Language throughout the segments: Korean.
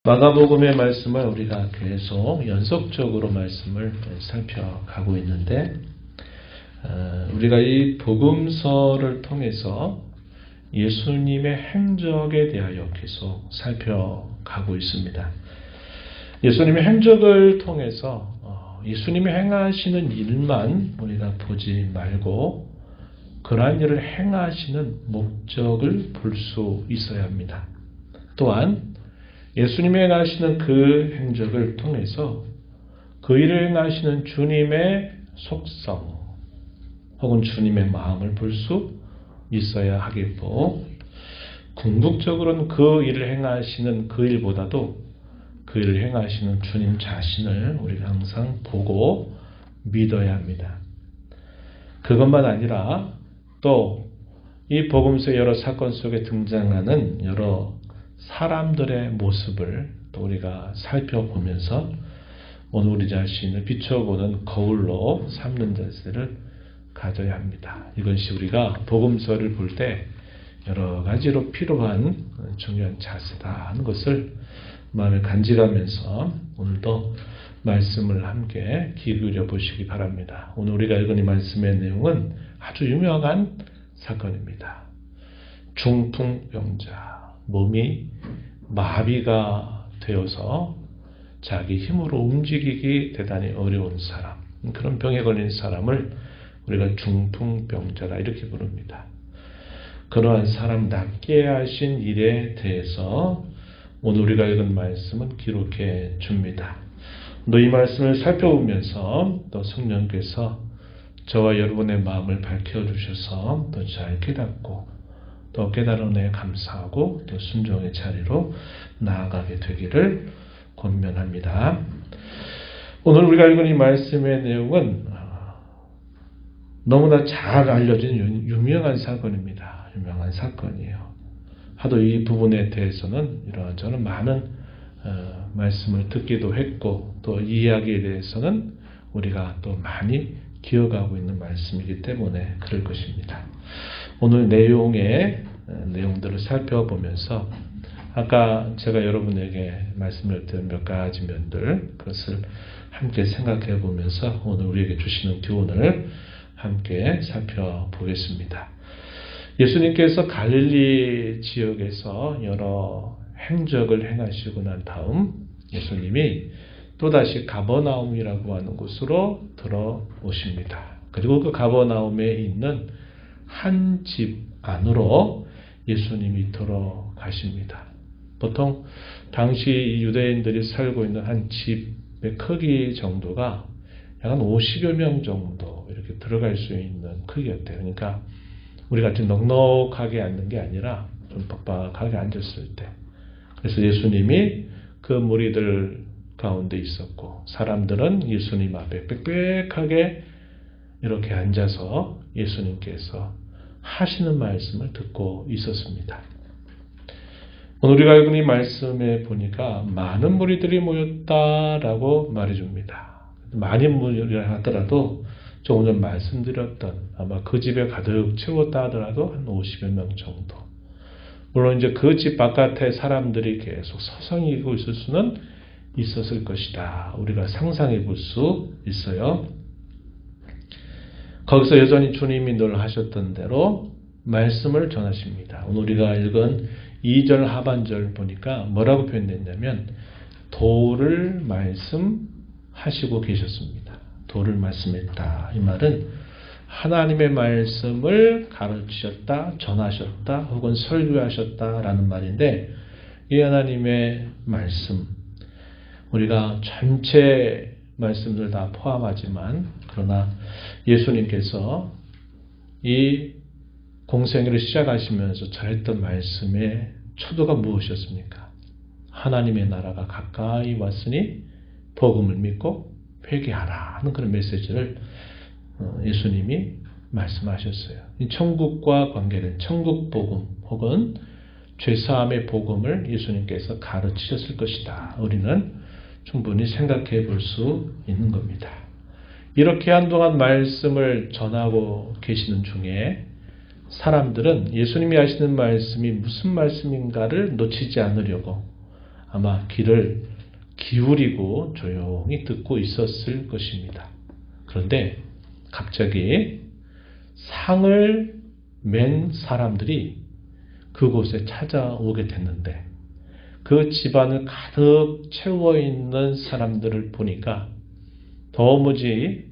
마가복음의 말씀을 우리가 계속 연속적으로 말씀을 살펴가고 있는데 우리가 이 복음서를 통해서 예수님의 행적에 대하여 계속 살펴가고 있습니다. 예수님의 행적을 통해서 예수님이 행하시는 일만 우리가 보지 말고 그러한 일을 행하시는 목적을 볼 수 있어야 합니다. 또한 예수님이 행하시는 그 행적을 통해서 그 일을 행하시는 주님의 속성 혹은 주님의 마음을 볼 수 있어야 하겠고, 궁극적으로는 그 일을 행하시는 그 일보다도 그 일을 행하시는 주님 자신을 우리가 항상 보고 믿어야 합니다. 그것만 아니라 또 이 복음서의 여러 사건 속에 등장하는 여러 사람들의 모습을 또 우리가 살펴보면서 오늘 우리 자신을 비춰보는 거울로 삼는 자세를 가져야 합니다. 이것이 우리가 복음서를 볼 때 여러 가지로 필요한 중요한 자세다 하는 것을 마음에 간직하면서 오늘도 말씀을 함께 귀 기울여 보시기 바랍니다. 오늘 우리가 읽은 이 말씀의 내용은 아주 유명한 사건입니다. 중풍병자, 몸이 마비가 되어서 자기 힘으로 움직이기 대단히 어려운 사람, 그런 병에 걸린 사람을 우리가 중풍병자라 이렇게 부릅니다. 그러한 사람 낫게 하신 일에 대해서 오늘 우리가 읽은 말씀은 기록해 줍니다. 또 이 말씀을 살펴보면서 또 성령께서 저와 여러분의 마음을 밝혀주셔서 또 잘 깨닫고 또 깨달은 은혜에 감사하고 또 순종의 자리로 나아가게 되기를 권면합니다. 오늘 우리가 읽은 이 말씀의 내용은 너무나 잘 알려진 유명한 사건입니다. 유명한 사건이에요. 하도 이 부분에 대해서는 이런저런 많은 말씀을 듣기도 했고 또 이 이야기에 대해서는 우리가 또 많이 기억하고 있는 말씀이기 때문에 그럴 것입니다. 오늘 내용들을 살펴보면서 아까 제가 여러분에게 말씀드렸던 몇 가지 면들 그것을 함께 생각해 보면서 오늘 우리에게 주시는 교훈을 함께 살펴보겠습니다. 예수님께서 갈릴리 지역에서 여러 행적을 행하시고 난 다음 예수님이 또다시 가버나움이라고 하는 곳으로 들어오십니다. 그리고 그 가버나움에 있는 한 집 안으로 예수님이 들어가십니다. 보통 당시 유대인들이 살고 있는 한 집의 크기 정도가 약 50여 명 정도 이렇게 들어갈 수 있는 크기였대요. 그러니까 우리가 좀 넉넉하게 앉는 게 아니라 좀 빡빡하게 앉았을 때. 그래서 예수님이 그 무리들 가운데 있었고 사람들은 예수님 앞에 빽빽하게 이렇게 앉아서 예수님께서 하시는 말씀을 듣고 있었습니다. 오늘 우리가 읽은 이 말씀에 보니까 많은 무리들이 모였다라고 말해줍니다. 많은 무리라 하더라도 조금 전 말씀드렸던 아마 그 집에 가득 채웠다 하더라도 한 50여 명 정도. 물론 이제 그 집 바깥에 사람들이 계속 서성이고 있을 수는 있었을 것이다. 우리가 상상해 볼 수 있어요. 거기서 여전히 주님이 늘 하셨던 대로 말씀을 전하십니다. 오늘 우리가 읽은 2절 하반절 보니까 뭐라고 표현됐냐면 도를 말씀하시고 계셨습니다. 도를 말씀했다. 이 말은 하나님의 말씀을 가르치셨다, 전하셨다, 혹은 설교하셨다라는 말인데 이 하나님의 말씀 우리가 전체 말씀들 다 포함하지만 그러나 예수님께서 이 공생애를 시작하시면서 전했던 말씀의 초도가 무엇이었습니까? 하나님의 나라가 가까이 왔으니 복음을 믿고 회개하라 하는 그런 메시지를 예수님이 말씀하셨어요. 이 천국과 관계된 천국 복음 혹은 죄사함의 복음을 예수님께서 가르치셨을 것이다. 우리는 충분히 생각해 볼 수 있는 겁니다. 이렇게 한동안 말씀을 전하고 계시는 중에 사람들은 예수님이 하시는 말씀이 무슨 말씀인가를 놓치지 않으려고 아마 귀를 기울이고 조용히 듣고 있었을 것입니다. 그런데 갑자기 상을 맨 사람들이 그곳에 찾아오게 됐는데 그 집안을 가득 채워 있는 사람들을 보니까 도무지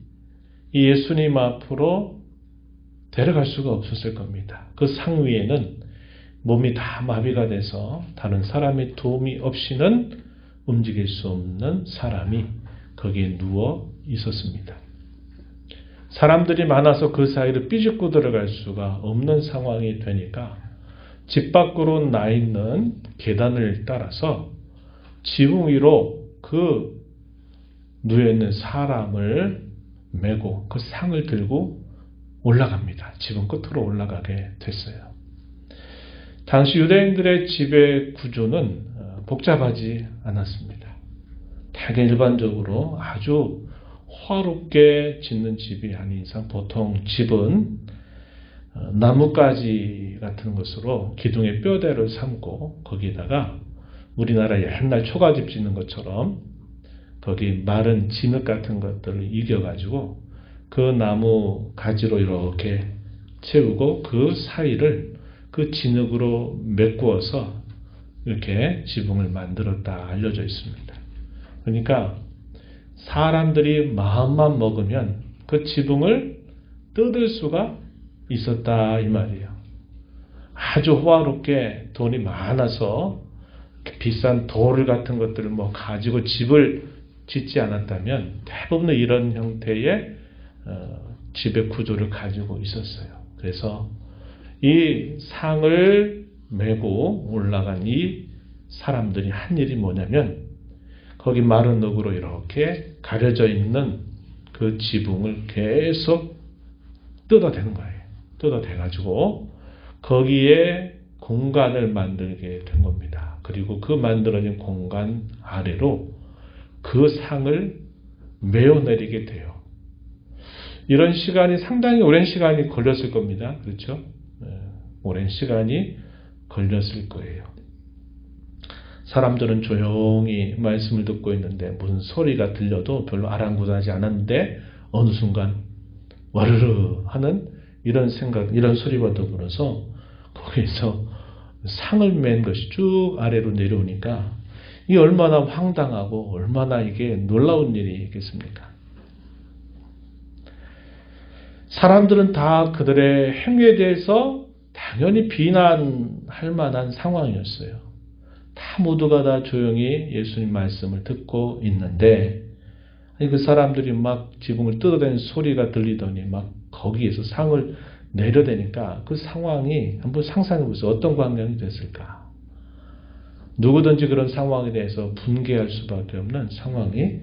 이 예수님 앞으로 데려갈 수가 없었을 겁니다. 그 상 위에는 몸이 다 마비가 돼서 다른 사람의 도움이 없이는 움직일 수 없는 사람이 거기에 누워 있었습니다. 사람들이 많아서 그 사이를 삐죽고 들어갈 수가 없는 상황이 되니까 집 밖으로 나 있는 계단을 따라서 지붕 위로 그 누워있는 사람을 메고 그 상을 들고 올라갑니다. 지붕 끝으로 올라가게 됐어요. 당시 유대인들의 지배 구조는 복잡하지 않았습니다. 되게 일반적으로 아주 호화롭게 짓는 집이 아닌 이상 보통 집은 나뭇가지 같은 것으로 기둥의 뼈대를 삼고 거기다가 우리나라 옛날 초가집 짓는 것처럼 거기 마른 진흙 같은 것들을 이겨가지고 그 나무 가지로 이렇게 채우고 그 사이를 그 진흙으로 메꾸어서 이렇게 지붕을 만들었다 알려져 있습니다. 그러니까 사람들이 마음만 먹으면 그 지붕을 뜯을 수가 있었다 이 말이에요. 아주 호화롭게 돈이 많아서 비싼 돌 같은 것들을 가지고 집을 짓지 않았다면 대부분 이런 형태의 집의 구조를 가지고 있었어요. 그래서 이 상을 메고 올라간 이 사람들이 한 일이 뭐냐면 거기 마른 흙으로 이렇게 가려져 있는 그 지붕을 계속 뜯어대는 거예요. 뜯어대가지고 거기에 공간을 만들게 된 겁니다. 그리고 그 만들어진 공간 아래로 그 상을 메어내리게 돼요. 이런 시간이 상당히 오랜 시간이 걸렸을 겁니다. 그렇죠? 오랜 시간이 걸렸을 거예요. 사람들은 조용히 말씀을 듣고 있는데 무슨 소리가 들려도 별로 아랑곳하지 않았는데 어느 순간 와르르 하는 이런 생각, 이런 소리와 더불어서 거기서 상을 맨 것이 쭉 아래로 내려오니까 이게 얼마나 황당하고 얼마나 이게 놀라운 일이겠습니까? 사람들은 다 그들의 행위에 대해서 당연히 비난할 만한 상황이었어요. 다 모두가 다 조용히 예수님 말씀을 듣고 있는데 그 사람들이 막 지붕을 뜯어대는 소리가 들리더니 막 거기에서 상을 내려대니까 그 상황이 한번 상상해 보세요. 어떤 광경이 됐을까? 누구든지 그런 상황에 대해서 분개할 수밖에 없는 상황이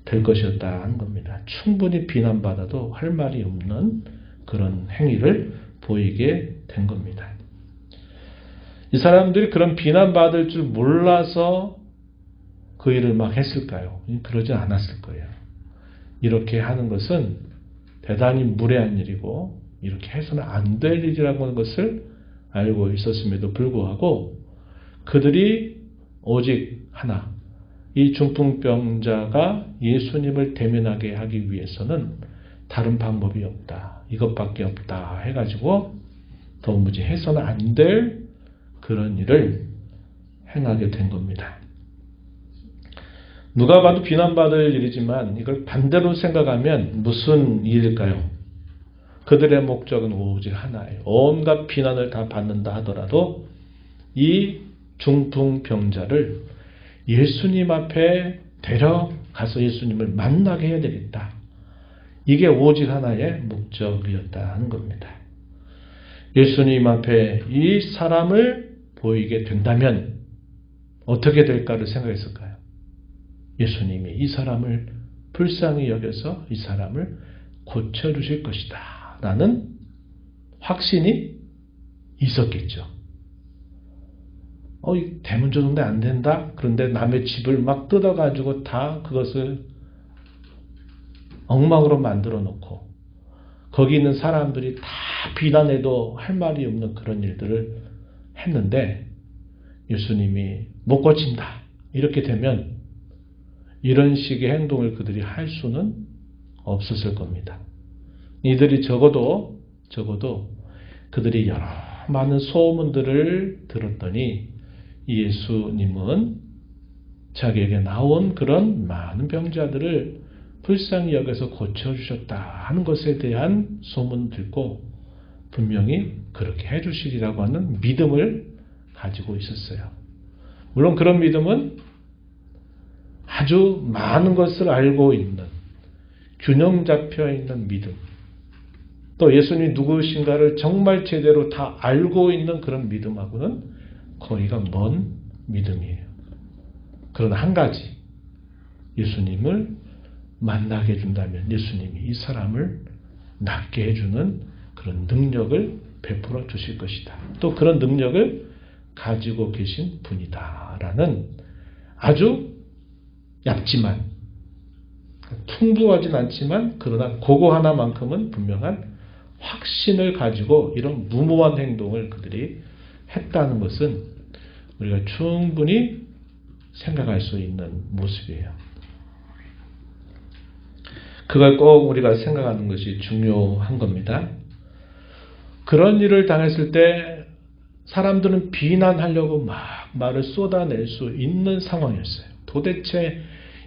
될 것이었다 하는 겁니다. 충분히 비난받아도 할 말이 없는 그런 행위를 보이게 된 겁니다. 이 사람들이 그런 비난받을 줄 몰라서 그 일을 막 했을까요? 그러지 않았을 거예요. 이렇게 하는 것은 대단히 무례한 일이고 이렇게 해서는 안 될 일이라고 하는 것을 알고 있었음에도 불구하고 그들이 오직 하나, 이 중풍병자가 예수님을 대면하게 하기 위해서는 다른 방법이 없다. 이것밖에 없다 해가지고 도무지 해서는 안 될 그런 일을 행하게 된 겁니다. 누가 봐도 비난받을 일이지만 이걸 반대로 생각하면 무슨 일일까요? 그들의 목적은 오직 하나예요. 온갖 비난을 다 받는다 하더라도 이 중풍병자를 예수님 앞에 데려가서 예수님을 만나게 해야 되겠다. 이게 오직 하나의 목적이었다 하는 겁니다. 예수님 앞에 이 사람을 보이게 된다면 어떻게 될까를 생각했을까요? 예수님이 이 사람을 불쌍히 여겨서 이 사람을 고쳐주실 것이다 라는 확신이 있었겠죠. 대문조정도 안 된다? 그런데 남의 집을 막 뜯어가지고 다 그것을 엉망으로 만들어 놓고 거기 있는 사람들이 다 비난해도 할 말이 없는 그런 일들을 했는데 예수님이 못 고친다 이렇게 되면 이런 식의 행동을 그들이 할 수는 없었을 겁니다. 이들이 적어도 그들이 여러 많은 소문들을 들었더니 예수님은 자기에게 나온 그런 많은 병자들을 불쌍히 여겨서 고쳐주셨다 하는 것에 대한 소문을 듣고 분명히 그렇게 해주시리라고 하는 믿음을 가지고 있었어요. 물론 그런 믿음은 아주 많은 것을 알고 있는, 균형 잡혀 있는 믿음, 또 예수님이 누구신가를 정말 제대로 다 알고 있는 그런 믿음하고는 거리가 먼 믿음이에요. 그러나 한 가지, 예수님을 만나게 해준다면 예수님이 이 사람을 낫게 해주는 그런 능력을 베풀어 주실 것이다. 또 그런 능력을 가지고 계신 분이다라는 아주 얇지만 풍부하진 않지만 그러나 그거 하나만큼은 분명한 확신을 가지고 이런 무모한 행동을 그들이 했다는 것은 우리가 충분히 생각할 수 있는 모습이에요. 그걸 꼭 우리가 생각하는 것이 중요한 겁니다. 그런 일을 당했을 때 사람들은 비난하려고 막 말을 쏟아낼 수 있는 상황이었어요. 도대체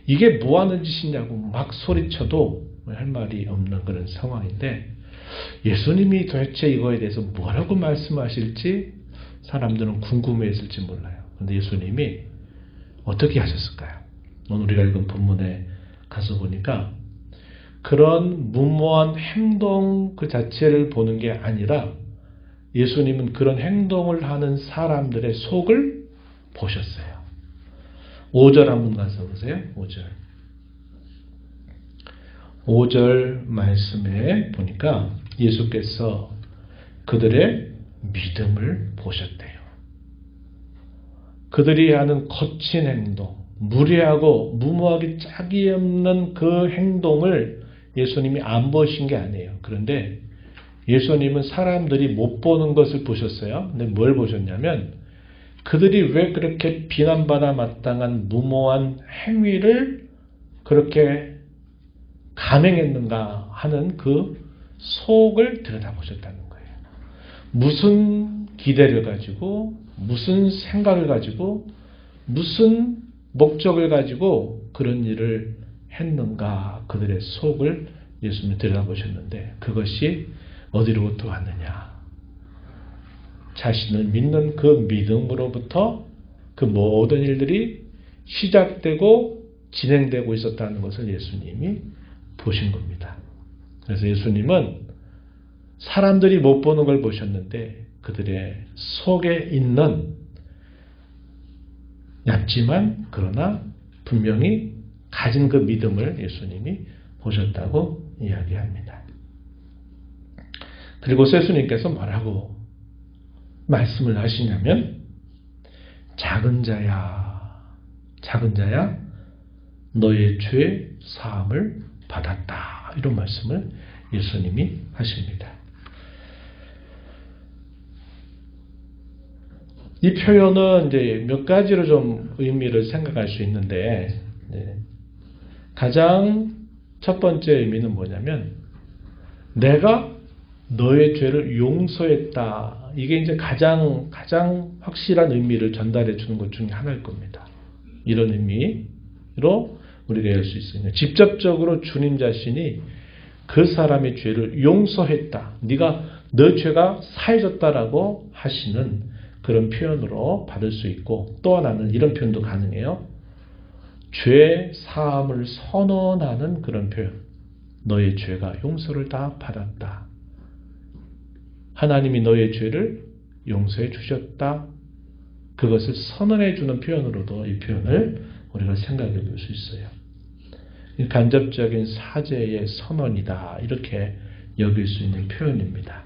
이게 뭐 하는 짓이냐고 막 소리쳐도 할 말이 없는 그런 상황인데 예수님이 도대체 이거에 대해서 뭐라고 말씀하실지 사람들은 궁금해했을지 몰라요. 그런데 예수님이 어떻게 하셨을까요? 오늘 우리가 읽은 본문에 가서 보니까 그런 무모한 행동 그 자체를 보는 게 아니라 예수님은 그런 행동을 하는 사람들의 속을 보셨어요. 5절 한번 가서 보세요. 5절 말씀에 보니까 예수께서 그들의 믿음을 보셨대요. 그들이 하는 거친 행동, 무례하고 무모하기 짝이 없는 그 행동을 예수님이 안 보신 게 아니에요. 그런데 예수님은 사람들이 못 보는 것을 보셨어요. 근데 뭘 보셨냐면 그들이 왜 그렇게 비난받아 마땅한 무모한 행위를 그렇게 감행했는가 하는 그 속을 들여다보셨다는 거예요. 무슨 기대를 가지고 무슨 생각을 가지고 무슨 목적을 가지고 그런 일을 했는가 그들의 속을 예수님이 들여다보셨는데 그것이 어디로부터 왔느냐. 자신을 믿는 그 믿음으로부터 그 모든 일들이 시작되고 진행되고 있었다는 것을 예수님이 보신 겁니다. 그래서 예수님은 사람들이 못 보는 걸 보셨는데 그들의 속에 있는 얇지만 그러나 분명히 가진 그 믿음을 예수님이 보셨다고 이야기합니다. 그리고 예수님께서 뭐라고 말씀을 하시냐면 작은 자야 너의 죄 사함을 받았다. 이런 말씀을 예수님이 하십니다. 이 표현은 이제 몇 가지로 좀 의미를 생각할 수 있는데 가장 첫 번째 의미는 뭐냐면 내가 너의 죄를 용서했다. 이게 이제 가장 확실한 의미를 전달해 주는 것 중에 하나일 겁니다. 이런 의미로 우리가 이해할 수 있습니다. 직접적으로 주님 자신이 그 사람의 죄를 용서했다. 너 죄가 사해졌다라고 하시는 그런 표현으로 받을 수 있고 또 하나는 이런 표현도 가능해요. 죄 사함을 선언하는 그런 표현. 너의 죄가 용서를 다 받았다. 하나님이 너의 죄를 용서해 주셨다. 그것을 선언해 주는 표현으로도 이 표현을 우리가 생각해 볼 수 있어요. 간접적인 사죄의 선언이다. 이렇게 여길 수 있는 표현입니다.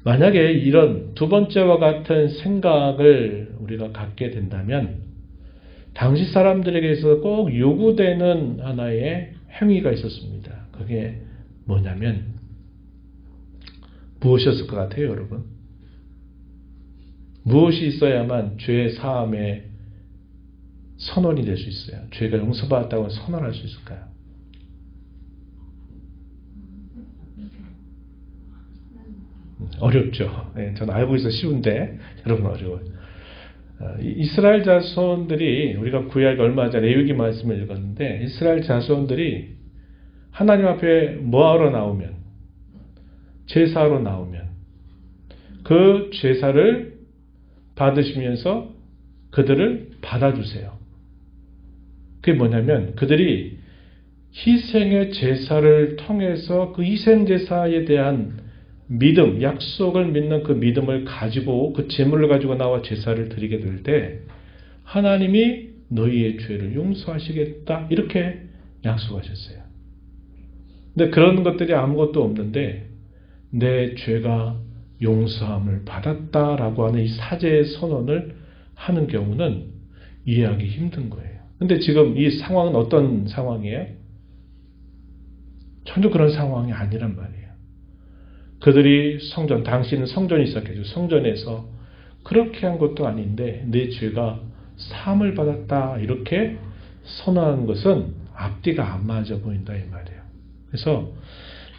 만약에 이런 두 번째와 같은 생각을 우리가 갖게 된다면 당시 사람들에게서 꼭 요구되는 하나의 행위가 있었습니다. 그게 뭐냐면 무엇이었을 것 같아요, 여러분? 무엇이 있어야만 죄 사함의 선언이 될 수 있어요? 죄가 용서받았다고 선언할 수 있을까요? 어렵죠. 네, 저는 알고 있어 쉬운데 여러분 어려워요. 이스라엘 자손들이 우리가 구약 얼마 전에 레위기 말씀을 읽었는데 이스라엘 자손들이 하나님 앞에 뭐하러 나오면 제사로 나오면 그 제사를 받으시면서 그들을 받아주세요. 그게 뭐냐면 그들이 희생의 제사를 통해서 그 희생 제사에 대한 믿음, 약속을 믿는 그 믿음을 가지고 그 제물을 가지고 나와 제사를 드리게 될 때 하나님이 너희의 죄를 용서하시겠다 이렇게 약속하셨어요. 근데 그런 것들이 아무것도 없는데 내 죄가 용서함을 받았다라고 하는 이 사죄의 선언을 하는 경우는 이해하기 힘든 거예요. 근데 지금 이 상황은 어떤 상황이에요? 전혀 그런 상황이 아니란 말이에요. 그들이 성전, 당시는 성전이 있었겠죠. 성전에서 그렇게 한 것도 아닌데 내 죄가 사함을 받았다 이렇게 선언하는 것은 앞뒤가 안 맞아 보인다 이 말이에요. 그래서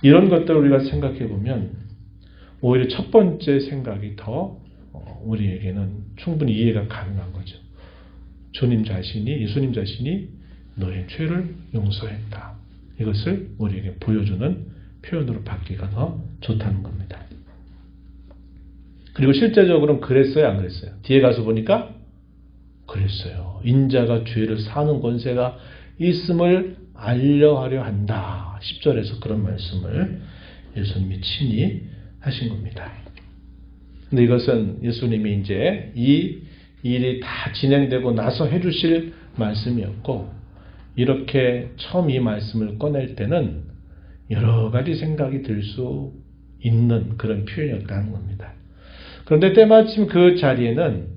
이런 것들을 우리가 생각해 보면 오히려 첫 번째 생각이 더 우리에게는 충분히 이해가 가능한 거죠. 주님 자신이, 예수님 자신이 너의 죄를 용서했다. 이것을 우리에게 보여주는 표현으로 받기가 더 좋다는 겁니다. 그리고 실제적으로는 그랬어요, 안 그랬어요? 뒤에 가서 보니까 그랬어요. 인자가 죄를 사는 권세가 있음을 알려하려 한다. 10절에서 그런 말씀을 예수님이 친히 하신 겁니다. 근데 이것은 예수님이 이제 이 일이 다 진행되고 나서 해주실 말씀이었고, 이렇게 처음 이 말씀을 꺼낼 때는 여러 가지 생각이 들 수 있는 그런 표현이었다는 겁니다. 그런데 때마침 그 자리에는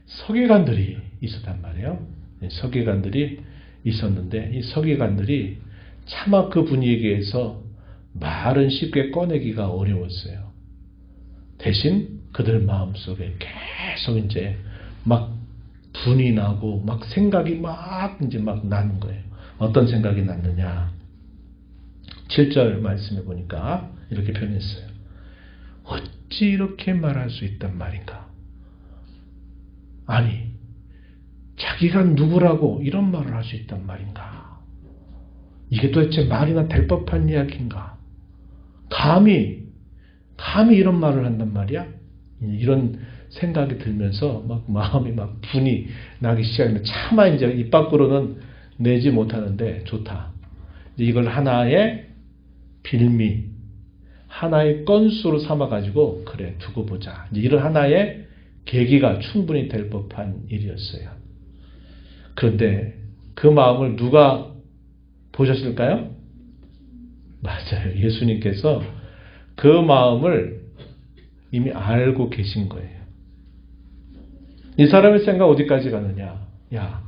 서기관들이 있었단 말이에요. 서기관들이 있었는데 이 서기관들이 차마 그 분위기에서 말은 쉽게 꺼내기가 어려웠어요. 대신 그들 마음속에 계속 이제 막 분이 나고 막 생각이 막 이제 막 나는 거예요. 어떤 생각이 났느냐? 7절 말씀해 보니까 이렇게 표현했어요. 어찌 이렇게 말할 수 있단 말인가? 아니, 자기가 누구라고 이런 말을 할 수 있단 말인가? 이게 도대체 말이나 될 법한 이야기인가? 감히 이런 말을 한단 말이야? 이런 생각이 들면서 막 마음이 막 분이 나기 시작하면 차마 이제 입 밖으로는 내지 못하는데 좋다. 이걸 하나의 빌미, 하나의 건수로 삼아가지고 그래 두고 보자. 이런 하나의 계기가 충분히 될 법한 일이었어요. 그런데 그 마음을 누가 보셨을까요? 맞아요. 예수님께서 그 마음을 이미 알고 계신 거예요. 이 사람의 생각 어디까지 가느냐? 야,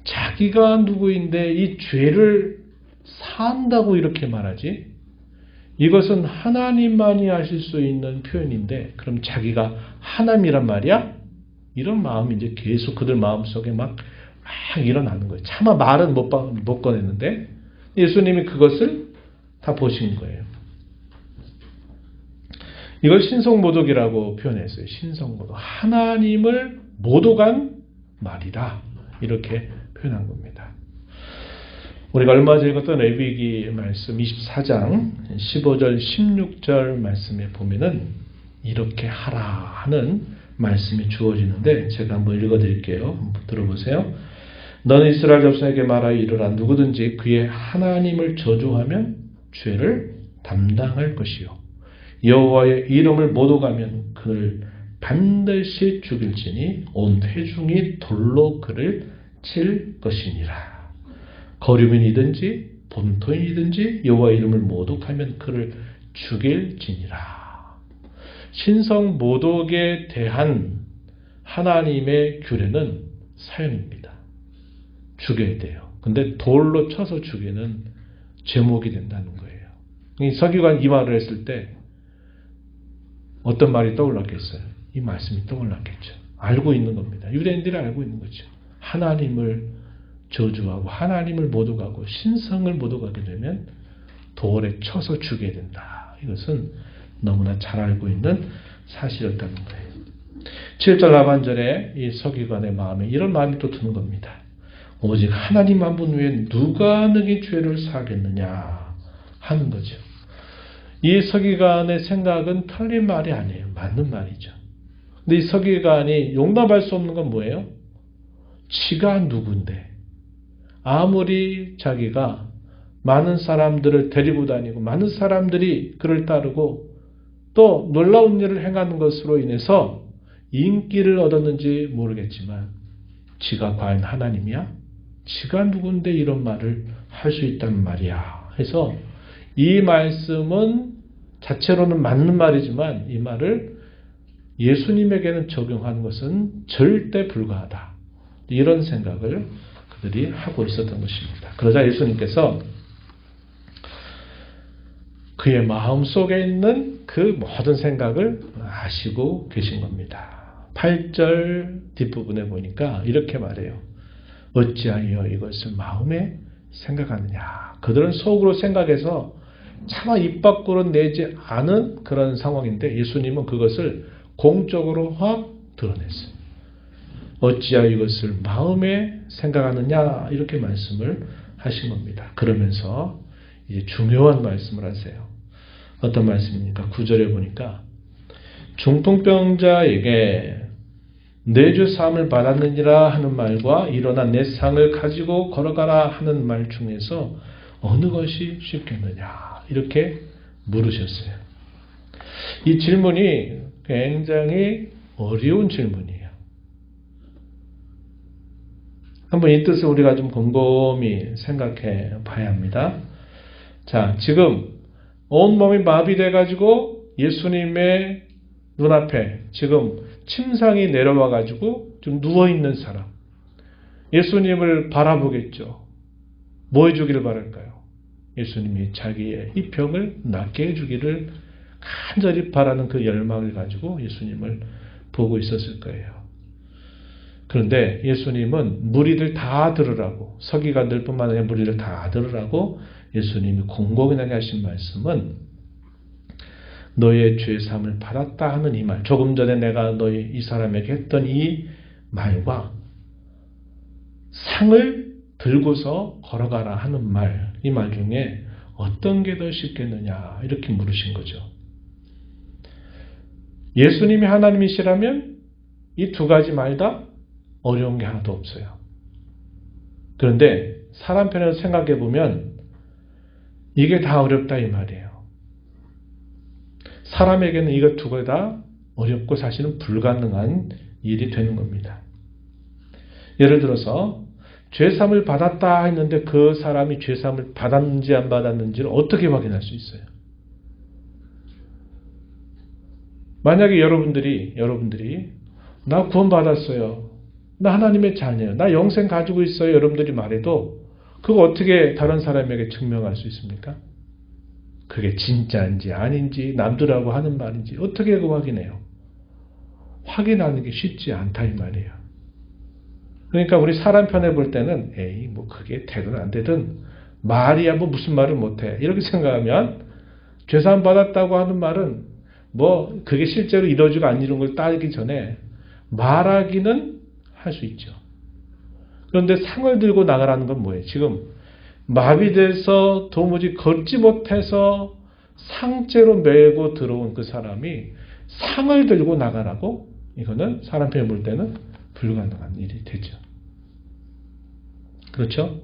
자기가 누구인데 이 죄를 산다고 이렇게 말하지? 이것은 하나님만이 하실 수 있는 표현인데 그럼 자기가 하나님이란 말이야? 이런 마음이 이제 계속 그들 마음속에 막 일어나는 거예요. 차마 말은 못 꺼냈는데 예수님이 그것을 다 보신 거예요. 이걸 신성모독이라고 표현했어요. 신성모독. 하나님을 모독한 말이다. 이렇게 표현한 겁니다. 우리가 얼마 전에 읽었던 레위기 말씀 24장 15절 16절 말씀에 보면은 이렇게 하라 하는 말씀이 주어지는데 제가 한번 읽어드릴게요. 한번 들어보세요. 너는 이스라엘 자손에게 말하여 이르라. 누구든지 그의 하나님을 저주하면 죄를 담당할 것이요 여호와의 이름을 모독하면 그를 반드시 죽일지니 온 회중이 돌로 그를 칠 것이니라. 거류민이든지 본토인이든지 여호와의 이름을 모독하면 그를 죽일지니라. 신성 모독에 대한 하나님의 규례는 사형입니다. 죽여야 돼요. 근데 돌로 쳐서 죽이는 제목이 된다는 거예요. 이 서기관 이 말을 했을 때 어떤 말이 떠올랐겠어요? 이 말씀이 떠올랐겠죠. 알고 있는 겁니다. 유대인들이 알고 있는 거죠. 하나님을 저주하고 하나님을 못 오가고 신성을 못 오가게 되면 돌에 쳐서 죽여야 된다. 이것은 너무나 잘 알고 있는 사실이었다는 거예요. 7절 하반절에 이 서기관의 마음에 이런 마음이 또 드는 겁니다. 오직 하나님 한 분 외에 누가 너희 죄를 사하겠느냐 하는 거죠. 이 서기관의 생각은 틀린 말이 아니에요. 맞는 말이죠. 근데 이 서기관이 용납할 수 없는 건 뭐예요? 지가 누군데 아무리 자기가 많은 사람들을 데리고 다니고 많은 사람들이 그를 따르고 또 놀라운 일을 행하는 것으로 인해서 인기를 얻었는지 모르겠지만 지가 과연 하나님이야? 지가 누군데 이런 말을 할 수 있단 말이야. 해서 이 말씀은 자체로는 맞는 말이지만 이 말을 예수님에게는 적용하는 것은 절대 불가하다. 이런 생각을 그들이 하고 있었던 것입니다. 그러자 예수님께서 그의 마음속에 있는 그 모든 생각을 아시고 계신 겁니다. 8절 뒷부분에 보니까 이렇게 말해요. 어찌하여 이것을 마음에 생각하느냐. 그들은 속으로 생각해서 차마 입 밖으로 내지 않은 그런 상황인데 예수님은 그것을 공적으로 확 드러냈어요. 어찌하여 이것을 마음에 생각하느냐 이렇게 말씀을 하신 겁니다. 그러면서 이제 중요한 말씀을 하세요. 어떤 말씀입니까? 9절에 보니까 중풍병자에게 내 죄 사함을 받았느니라 하는 말과 일어나 내 상을 가지고 걸어가라 하는 말 중에서 어느 것이 쉽겠느냐 이렇게 물으셨어요. 이 질문이 굉장히 어려운 질문이에요. 한번 이 뜻을 우리가 좀 곰곰이 생각해 봐야 합니다. 자, 지금 온몸이 마비돼 가지고 예수님의 눈앞에 지금 침상이 내려와 가지고 좀 누워있는 사람. 예수님을 바라보겠죠. 뭐 해주기를 바랄까요? 예수님이 자기의 이 병을 낫게 해주기를 간절히 바라는 그 열망을 가지고 예수님을 보고 있었을 거예요. 그런데 예수님은 무리들 다 들으라고, 서기관들뿐만 아니라 무리들 다 들으라고 예수님이 공공연하게 하신 말씀은 너의 죄사함을 받았다 하는 이 말, 조금 전에 내가 너희 이 사람에게 했던 이 말과 상을 들고서 걸어가라 하는 말, 이 말 중에 어떤 게 더 쉽겠느냐 이렇게 물으신 거죠. 예수님이 하나님이시라면 이 두 가지 말 다 어려운 게 하나도 없어요. 그런데 사람 편에서 생각해 보면 이게 다 어렵다 이 말이에요. 사람에게는 이것 두 개 다 어렵고 사실은 불가능한 일이 되는 겁니다. 예를 들어서 죄사함을 받았다 했는데 그 사람이 죄사함을 받았는지 안 받았는지를 어떻게 확인할 수 있어요? 만약에 여러분들이 나 구원받았어요. 나 하나님의 자녀예요. 나 영생 가지고 있어요. 여러분들이 말해도 그거 어떻게 다른 사람에게 증명할 수 있습니까? 그게 진짜인지 아닌지 남들하고 하는 말인지 어떻게 그거 확인해요? 확인하는 게 쉽지 않다 이 말이에요. 그러니까 우리 사람 편에 볼 때는 에이 뭐 그게 되든 안 되든 말이야 뭐 무슨 말을 못해 이렇게 생각하면 죄사함 받았다고 하는 말은 뭐 그게 실제로 이루어지고 안 이룬 걸 따르기 전에 말하기는 할 수 있죠. 그런데 상을 들고 나가라는 건 뭐예요? 지금 마비돼서 도무지 걷지 못해서 상죄로 메고 들어온 그 사람이 상을 들고 나가라고? 이거는 사람 편에 볼 때는 불가능한 일이 되죠. 그렇죠?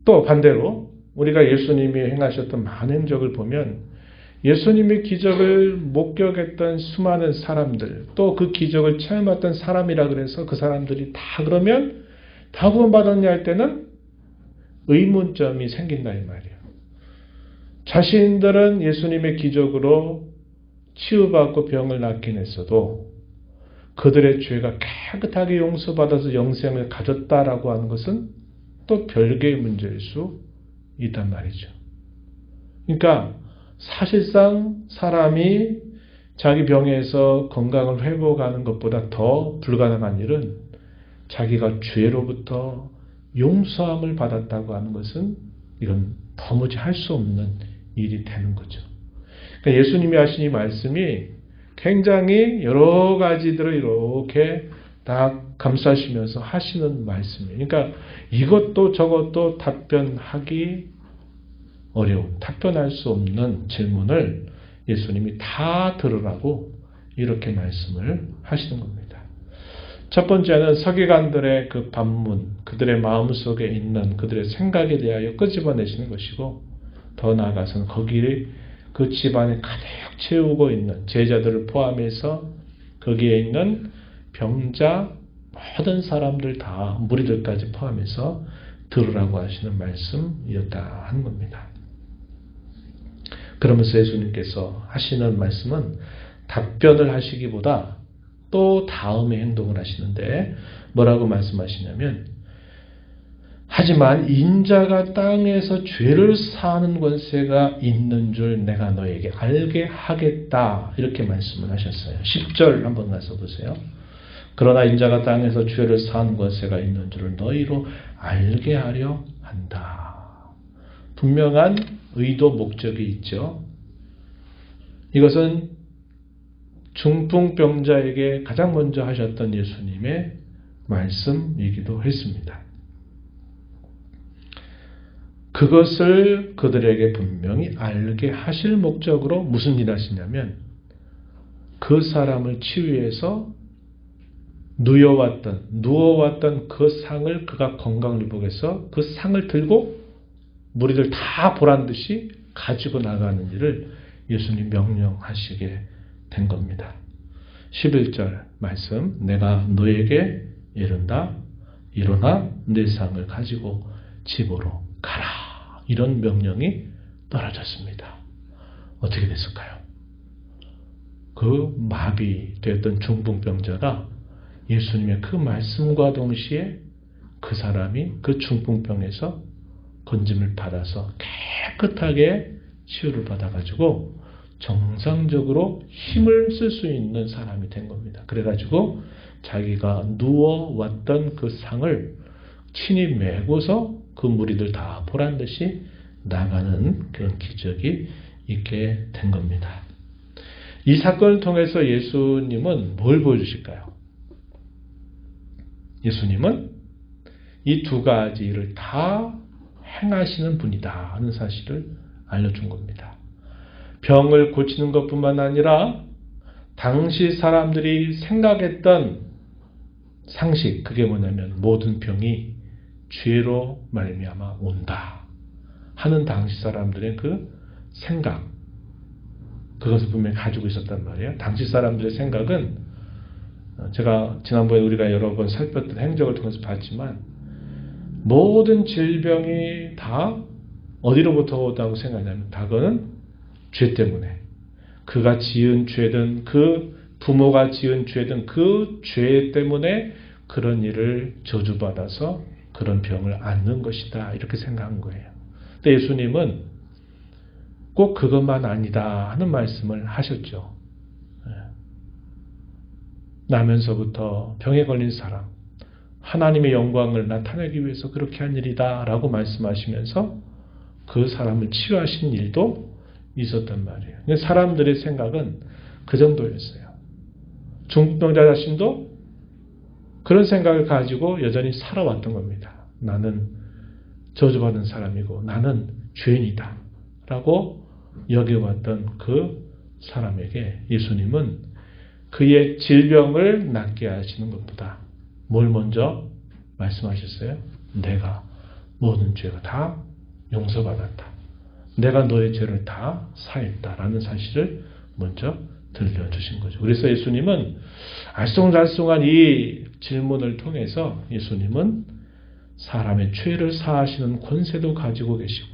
또 반대로 우리가 예수님이 행하셨던 많은 행적을 보면 예수님의 기적을 목격했던 수많은 사람들 또 그 기적을 체험했던 사람이라 그래서 그 사람들이 다 그러면 다 구원받았냐 할 때는 의문점이 생긴다 이 말이에요. 자신들은 예수님의 기적으로 치유받고 병을 낫긴 했어도 그들의 죄가 깨끗하게 용서받아서 영생을 가졌다라고 하는 것은 또 별개의 문제일 수 있단 말이죠. 그러니까 사실상 사람이 자기 병에서 건강을 회복하는 것보다 더 불가능한 일은 자기가 죄로부터 용서함을 받았다고 하는 것은 이건 도무지 할 수 없는 일이 되는 거죠. 그러니까 예수님이 하신 이 말씀이 굉장히 여러 가지들을 이렇게 다 감싸시면서 하시는 말씀이에요. 그러니까 이것도 저것도 답변하기 어려운, 답변할 수 없는 질문을 예수님이 다 들으라고 이렇게 말씀을 하시는 겁니다. 첫 번째는 서기관들의 그 반문, 그들의 마음속에 있는 그들의 생각에 대하여 끄집어내시는 것이고, 더 나아가서는 거기에 그 집안에 가득 채우고 있는 제자들을 포함해서 거기에 있는 병자 모든 사람들 다 무리들까지 포함해서 들으라고 하시는 말씀이었다 하는 겁니다. 그러면서 예수님께서 하시는 말씀은 답변을 하시기보다 또 다음의 행동을 하시는데 뭐라고 말씀하시냐면, 하지만 인자가 땅에서 죄를 사하는 권세가 있는 줄 내가 너에게 알게 하겠다, 이렇게 말씀을 하셨어요. 10절 한번 가서 보세요. 그러나 인자가 땅에서 죄를 사하는 권세가 있는 줄을 너희로 알게 하려 한다. 분명한 의도, 목적이 있죠. 이것은 중풍병자에게 가장 먼저 하셨던 예수님의 말씀이기도 했습니다. 그것을 그들에게 분명히 알게 하실 목적으로 무슨 일 하시냐면, 그 사람을 치유해서 누워왔던 그 상을 그가 건강을 회복해서 그 상을 들고 무리들 다 보란 듯이 가지고 나가는 일을 예수님 명령하시게 된 겁니다. 11절 말씀, 내가 너에게 이른다. 일어나 내 상을 가지고 집으로 가라. 이런 명령이 떨어졌습니다. 어떻게 됐을까요? 그 마비되었던 중풍병자가 예수님의 그 말씀과 동시에 그 사람이 그 중풍병에서 건짐을 받아서 깨끗하게 치유를 받아가지고 정상적으로 힘을 쓸 수 있는 사람이 된 겁니다. 그래가지고 자기가 누워왔던 그 상을 친히 메고서 그 무리들 다 보란 듯이 나가는 그런 기적이 있게 된 겁니다. 이 사건을 통해서 예수님은 뭘 보여주실까요? 예수님은 이 두 가지 일을 다 행하시는 분이다 하는 사실을 알려준 겁니다. 병을 고치는 것뿐만 아니라 당시 사람들이 생각했던 상식, 그게 뭐냐면 모든 병이 죄로 말미암아 온다 하는 당시 사람들의 그 생각, 그것을 분명히 가지고 있었단 말이에요. 당시 사람들의 생각은 제가 지난번에 우리가 여러 번 살폈던 행적을 통해서 봤지만 모든 질병이 다 어디로부터 오다고 생각하냐면 다 그거는 죄 때문에, 그가 지은 죄든 그 부모가 지은 죄든 그 죄 때문에 그런 일을 저주받아서 그런 병을 앓는 것이다, 이렇게 생각한 거예요. 근데 예수님은 꼭 그것만 아니다 하는 말씀을 하셨죠. 나면서부터 병에 걸린 사람, 하나님의 영광을 나타내기 위해서 그렇게 한 일이다 라고 말씀하시면서 그 사람을 치유하신 일도 있었단 말이에요. 사람들의 생각은 그 정도였어요. 중풍병자 자신도 그런 생각을 가지고 여전히 살아왔던 겁니다. 나는 저주받은 사람이고 나는 죄인이다 라고 여겨왔던 그 사람에게 예수님은 그의 질병을 낫게 하시는 것보다 뭘 먼저 말씀하셨어요? 내가 모든 죄가 다 용서받았다. 내가 너의 죄를 다 사했다라는 사실을 먼저 들려주신 거죠. 그래서 예수님은 알쏭달쏭한 이 질문을 통해서 예수님은 사람의 죄를 사하시는 권세도 가지고 계시고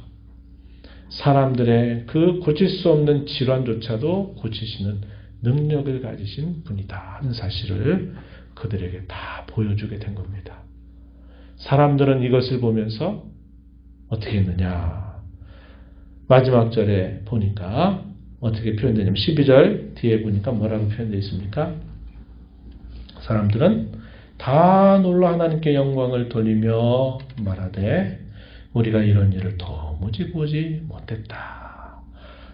사람들의 그 고칠 수 없는 질환조차도 고치시는 능력을 가지신 분이다 하는 사실을 그들에게 다 보여주게 된 겁니다. 사람들은 이것을 보면서 어떻게 했느냐? 마지막 절에 보니까 어떻게 표현되냐면 12절 뒤에 보니까 뭐라고 표현되어 있습니까? 사람들은 다 놀라 하나님께 영광을 돌리며 말하되 우리가 이런 일을 도무지 보지 못했다.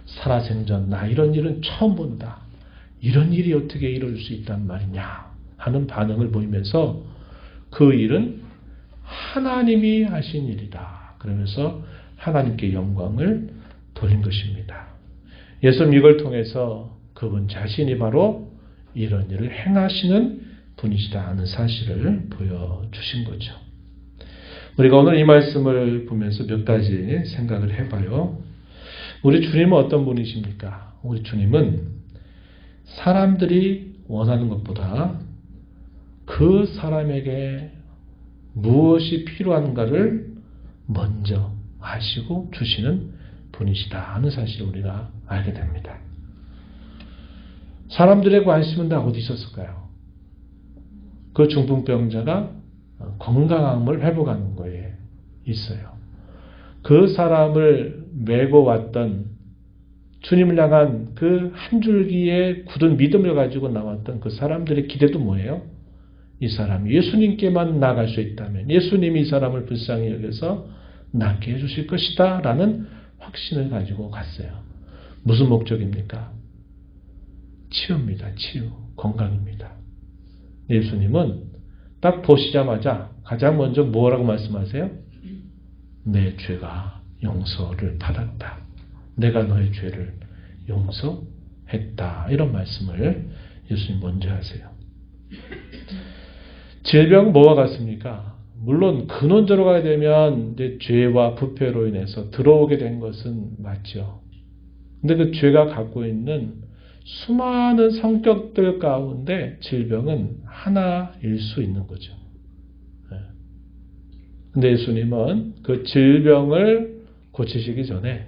살아생전 나 이런 일은 처음 본다. 이런 일이 어떻게 이룰 수 있단 말이냐 하는 반응을 보이면서 그 일은 하나님이 하신 일이다. 그러면서 하나님께 영광을 돌린 것입니다. 예수님 이걸 통해서 그분 자신이 바로 이런 일을 행하시는 분이시다 하는 사실을 보여주신 거죠. 우리가 오늘 이 말씀을 보면서 몇 가지 생각을 해봐요. 우리 주님은 어떤 분이십니까? 우리 주님은 사람들이 원하는 것보다 그 사람에게 무엇이 필요한가를 먼저 아시고 주시는 분이시다 하는 사실을 우리가 알게 됩니다. 사람들의 관심은 다 어디 있었을까요? 그 중풍병자가 건강함을 회복하는 거에 있어요. 그 사람을 메고 왔던 주님을 향한 그 한 줄기의 굳은 믿음을 가지고 나왔던 그 사람들의 기대도 뭐예요? 이 사람이 예수님께만 나갈 수 있다면 예수님이 이 사람을 불쌍히 여겨서 낫게 해주실 것이다 라는 확신을 가지고 갔어요. 무슨 목적입니까? 치유입니다. 치유. 건강입니다. 예수님은 딱 보시자마자 가장 먼저 뭐라고 말씀하세요? 내 죄가 용서를 받았다. 내가 너의 죄를 용서했다. 이런 말씀을 예수님 먼저 하세요. 질병은 뭐와 같습니까? 물론 근원적으로 가야 되면 이제 죄와 부패로 인해서 들어오게 된 것은 맞죠. 근데 그 죄가 갖고 있는 수많은 성격들 가운데 질병은 하나일 수 있는 거죠. 근데 예수님은 그 질병을 고치시기 전에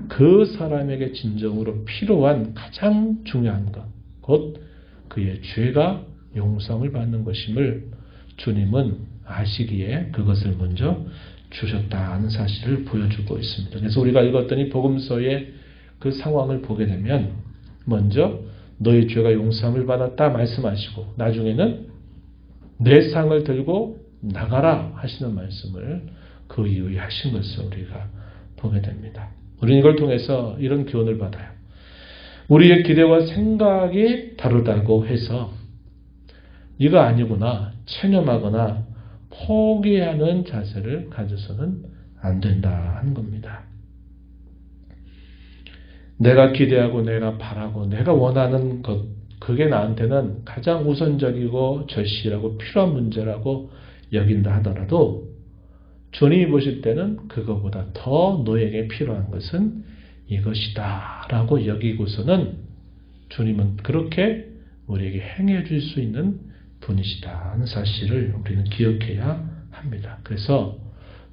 그 사람에게 진정으로 필요한 가장 중요한 것, 곧 그의 죄가 용서를 받는 것임을 주님은 아시기에 그것을 먼저 주셨다는 사실을 보여주고 있습니다. 그래서 우리가 읽었더니 복음서의 그 상황을 보게 되면 먼저 너의 죄가 용서함을 받았다 말씀하시고 나중에는 내 상을 들고 나가라 하시는 말씀을 그 이후에 하신 것을 우리가 보게 됩니다. 우리는 이걸 통해서 이런 교훈을 받아요. 우리의 기대와 생각이 다르다고 해서 이거 아니구나 체념하거나 포기하는 자세를 가져서는 안 된다 하는 겁니다. 내가 기대하고 내가 바라고 내가 원하는 것 그게 나한테는 가장 우선적이고 절실하고 필요한 문제라고 여긴다 하더라도 주님이 보실 때는 그거보다 더 너에게 필요한 것은 이것이다 라고 여기고서는 주님은 그렇게 우리에게 행해 줄 수 있는 분이시다 하는 사실을 우리는 기억해야 합니다. 그래서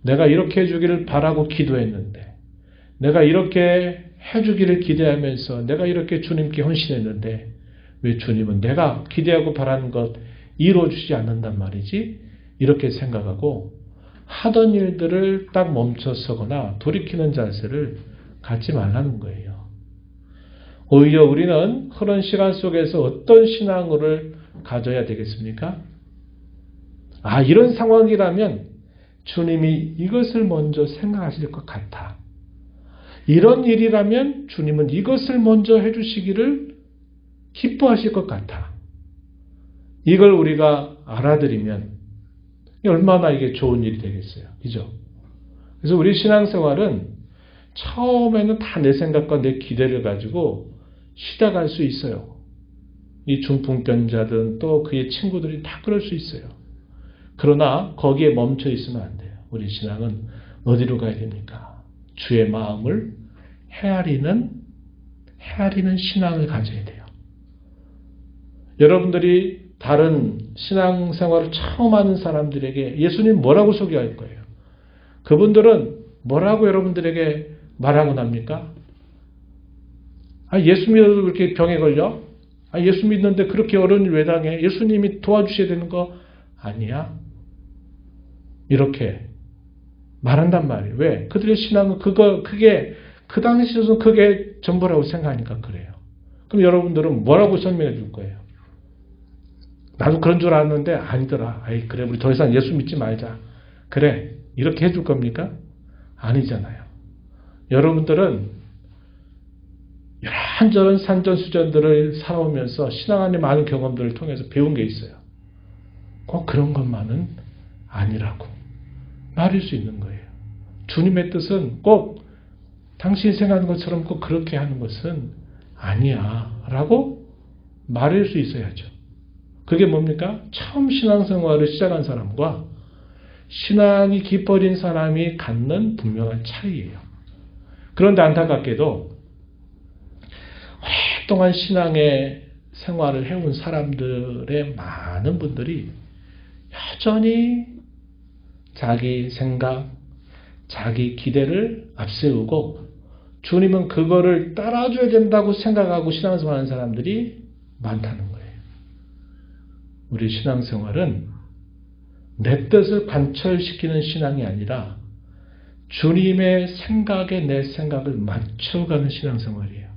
내가 이렇게 해주기를 바라고 기도했는데 내가 이렇게 해주기를 기대하면서 내가 이렇게 주님께 헌신했는데 왜 주님은 내가 기대하고 바라는 것 이루어주지 않는단 말이지? 이렇게 생각하고 하던 일들을 딱 멈춰서거나 돌이키는 자세를 갖지 말라는 거예요. 오히려 우리는 그런 시간 속에서 어떤 신앙을 가져야 되겠습니까? 이런 상황이라면 주님이 이것을 먼저 생각하실 것 같아. 이런 일이라면 주님은 이것을 먼저 해주시기를 기뻐하실 것 같아. 이걸 우리가 알아들이면 얼마나 이게 좋은 일이 되겠어요. 그죠? 그래서 우리 신앙생활은 처음에는 다 내 생각과 내 기대를 가지고 시작할 수 있어요. 이 중풍병자든 또 그의 친구들이 다 그럴 수 있어요. 그러나 거기에 멈춰 있으면 안 돼요. 우리 신앙은 어디로 가야 됩니까? 주의 마음을 헤아리는 신앙을 가져야 돼요. 여러분들이 다른 신앙생활을 처음 하는 사람들에게 예수님 뭐라고 소개할 거예요? 그분들은 뭐라고 여러분들에게 말하고 납니까? 예수 믿어도 그렇게 병에 걸려? 예수 믿는데 그렇게 어려운 일 왜 당해? 예수님이 도와주셔야 되는 거 아니야? 이렇게 말한단 말이에요. 왜? 그들의 신앙은 그게 그 당시에서는 그게 전부라고 생각하니까 그래요. 그럼 여러분들은 뭐라고 설명해 줄 거예요? 나도 그런 줄 알았는데 아니더라. 아이, 그래, 우리 더 이상 예수 믿지 말자. 그래, 이렇게 해줄 겁니까? 아니잖아요. 여러분들은 이런저런 산전수전들을 살아오면서 신앙 안에 많은 경험들을 통해서 배운 게 있어요. 꼭 그런 것만은 아니라고 말할 수 있는 거예요. 주님의 뜻은 꼭 당신이 생각하는 것처럼 꼭 그렇게 하는 것은 아니야 라고 말할 수 있어야죠. 그게 뭡니까? 처음 신앙생활을 시작한 사람과 신앙이 깊어진 사람이 갖는 분명한 차이예요. 그런데 안타깝게도 오랫동안 신앙의 생활을 해온 사람들의 많은 분들이 여전히 자기 생각, 자기 기대를 앞세우고 주님은 그거를 따라줘야 된다고 생각하고 신앙생활하는 사람들이 많다는 거예요. 우리 신앙생활은 내 뜻을 관철시키는 신앙이 아니라 주님의 생각에 내 생각을 맞춰가는 신앙생활이에요.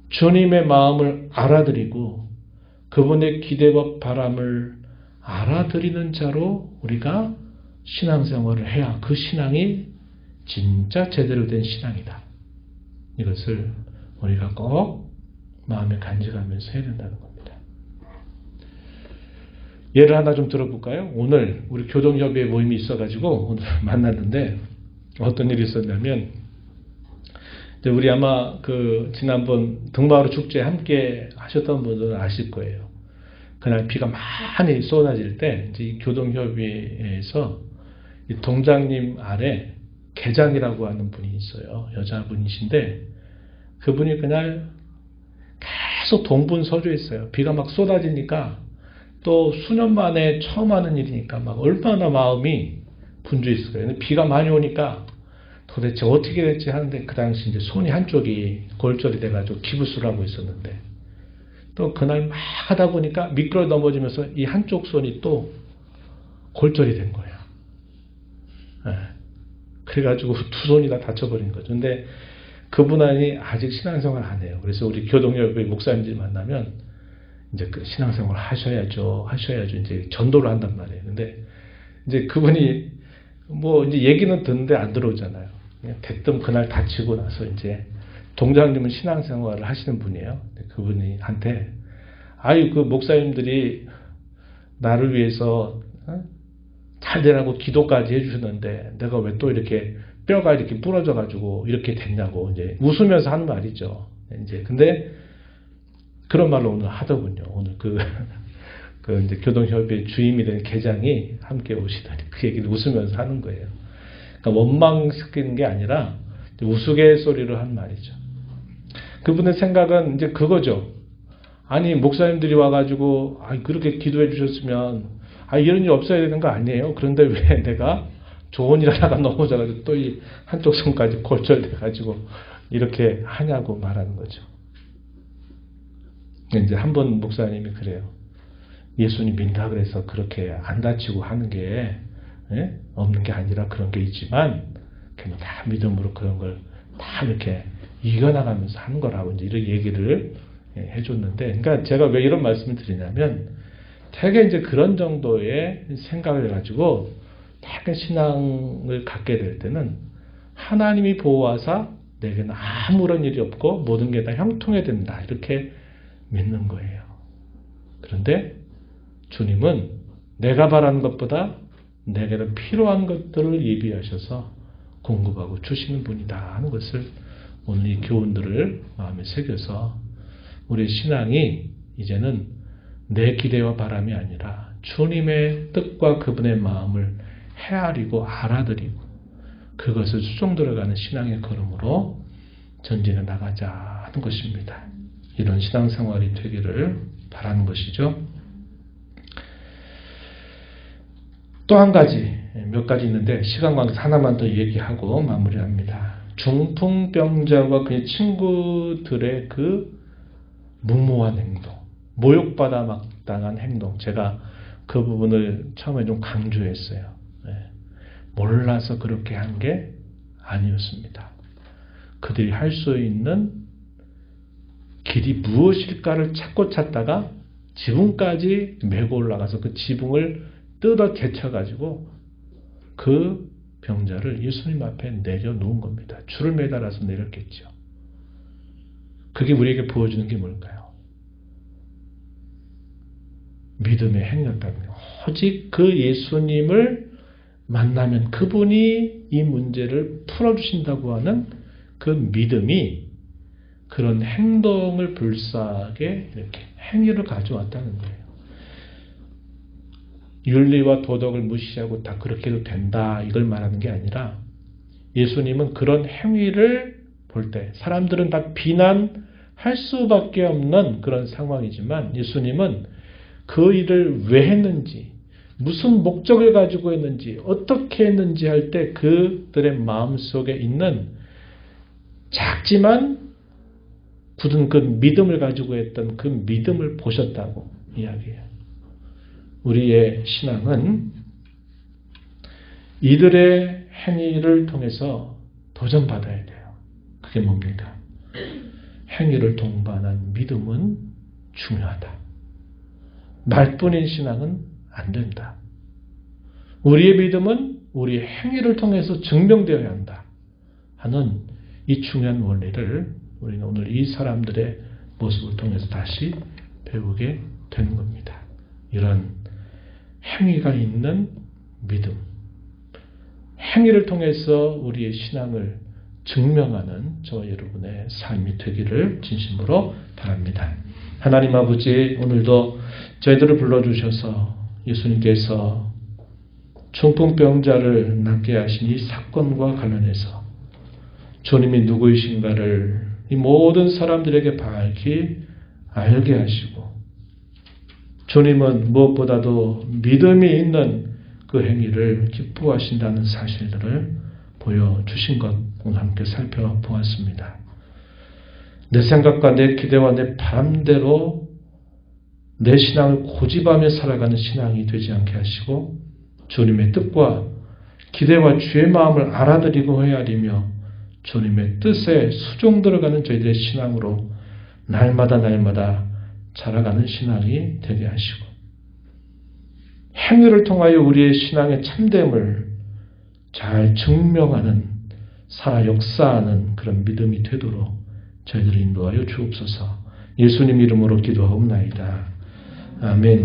주님의 마음을 알아들이고 그분의 기대와 바람을 알아들이는 자로 우리가 신앙생활을 해야 그 신앙이 진짜 제대로 된 신앙이다. 이것을 우리가 꼭 마음에 간직하면서 해야 된다는 겁니다. 예를 하나 좀 들어볼까요? 오늘 우리 교동협의회 모임이 있어가지고 오늘 만났는데 어떤 일이 있었냐면 우리 아마 지난번 등마루 축제 함께 하셨던 분들은 아실 거예요. 그날 비가 많이 쏟아질 때 이제 이 교동협의회에서 이 동장님 아래 계장이라고 하는 분이 있어요. 여자분이신데 그분이 그날 계속 동분서주했어요. 비가 막 쏟아지니까 또 수년 만에 처음 하는 일이니까 막 얼마나 마음이 분주했을 거예요. 비가 많이 오니까 도대체 어떻게 될지 하는데 그 당시 이제 손이 한쪽이 골절이 돼가지고 기부스를 하고 있었는데 또 그날 막 하다 보니까 미끄러 넘어지면서 이 한쪽 손이 또 골절이 된 거예요. 네. 그래가지고 두 손이 다 다쳐버린 거죠. 근데 그분이 아직 신앙생활 안 해요. 그래서 우리 교동협의 목사님들 만나면 이제 그 신앙생활 하셔야죠. 이제 전도를 한단 말이에요. 근데 이제 그분이 뭐 이제 얘기는 듣는데 안 들어오잖아요. 그냥 대뜸 그날 다치고 나서 이제 동장님은 신앙생활을 하시는 분이에요. 그분이 한테 그 목사님들이 나를 위해서 잘 되라고 기도까지 해주셨는데 내가 왜 또 이렇게 뼈가 이렇게 부러져 가지고 이렇게 됐냐고 이제 웃으면서 하는 말이죠. 이제 근데 그런 말을 오늘 하더군요. 오늘 이제 교동협의회 주임이 된 계장이 함께 오시더니 그 얘기를 웃으면서 하는 거예요. 그러니까 원망시키는 게 아니라 우스갯소리로 한 말이죠. 그분의 생각은 이제 그거죠. 아니 목사님들이 와가지고 그렇게 기도해 주셨으면 이런 일 없어야 되는 거 아니에요. 그런데 왜 내가 좋은 일 하다가 넘어져가지고 또 이 한쪽 손까지 골절돼가지고 이렇게 하냐고 말하는 거죠. 이제 한 번 목사님이 그래요. 예수님 믿는다 그래서 그렇게 안 다치고 하는 게 없는 게 아니라 그런 게 있지만 그냥 다 믿음으로 그런 걸 다 이렇게 이겨나가면서 하는 거라고 이제 이런 얘기를 해줬는데, 그러니까 제가 왜 이런 말씀을 드리냐면 되게 이제 그런 정도의 생각을 해가지고 되게 신앙을 갖게 될 때는 하나님이 보호하사 내게는 아무런 일이 없고 모든 게 다 형통해야 된다 이렇게 믿는 거예요. 그런데 주님은 내가 바라는 것보다 내게는 필요한 것들을 예비하셔서 공급하고 주시는 분이다 하는 것을 오늘 이 교훈들을 마음에 새겨서 우리 신앙이 이제는 내 기대와 바람이 아니라 주님의 뜻과 그분의 마음을 헤아리고 알아들이고 그것을 수종 들어가는 신앙의 걸음으로 전진해 나가자 하는 것입니다. 이런 신앙생활이 되기를 바라는 것이죠. 또 한 가지, 몇 가지 있는데 시간 관계에서 하나만 더 얘기하고 마무리합니다. 중풍병자와 그의 친구들의 그 무모한 행동, 모욕받아 마땅한 행동, 제가 그 부분을 처음에 좀 강조했어요. 몰라서 그렇게 한 게 아니었습니다. 그들이 할 수 있는 길이 무엇일까를 찾고 찾다가 지붕까지 메고 올라가서 그 지붕을 뜯어 제쳐가지고 그 병자를 예수님 앞에 내려놓은 겁니다. 줄을 매달아서 내렸겠죠. 그게 우리에게 보여주는 게 뭘까요? 믿음의 행위였다는 거예요. 오직 그 예수님을 만나면 그분이 이 문제를 풀어주신다고 하는 그 믿음이 그런 행동을 불사하게 이렇게 행위를 가져왔다는 거예요. 윤리와 도덕을 무시하고 다 그렇게 해도 된다 이걸 말하는 게 아니라 예수님은 그런 행위를 볼 때 사람들은 다 비난할 수밖에 없는 그런 상황이지만 예수님은 그 일을 왜 했는지 무슨 목적을 가지고 했는지 어떻게 했는지 할 때 그들의 마음속에 있는 작지만 굳은 그 믿음을 가지고 했던 그 믿음을 보셨다고 이야기해요. 우리의 신앙은 이들의 행위를 통해서 도전받아야 돼요. 그게 뭡니까? 행위를 동반한 믿음은 중요하다. 말뿐인 신앙은 안 된다. 우리의 믿음은 우리의 행위를 통해서 증명되어야 한다 하는 이 중요한 원리를 우리는 오늘 이 사람들의 모습을 통해서 다시 배우게 되는 겁니다. 이런 행위가 있는 믿음, 행위를 통해서 우리의 신앙을 증명하는 저와 여러분의 삶이 되기를 진심으로 바랍니다. 하나님 아버지, 오늘도 저희들을 불러주셔서 예수님께서 중풍병자를 낫게 하신 이 사건과 관련해서 주님이 누구이신가를 이 모든 사람들에게 밝히 알게 하시고 주님은 무엇보다도 믿음이 있는 그 행위를 기뻐하신다는 사실들을 보여주신 것 오늘 함께 살펴보았습니다. 내 생각과 내 기대와 내 바람대로 내 신앙을 고집하며 살아가는 신앙이 되지 않게 하시고 주님의 뜻과 기대와 주의 마음을 알아들이고 헤아리며 주님의 뜻에 수종 들어가는 저희들의 신앙으로 날마다 자라가는 신앙이 되게 하시고 행위를 통하여 우리의 신앙의 참됨을 잘 증명하는 살아 역사하는 그런 믿음이 되도록 저희들을 인도하여 주옵소서. 예수님 이름으로 기도하옵나이다. 아멘.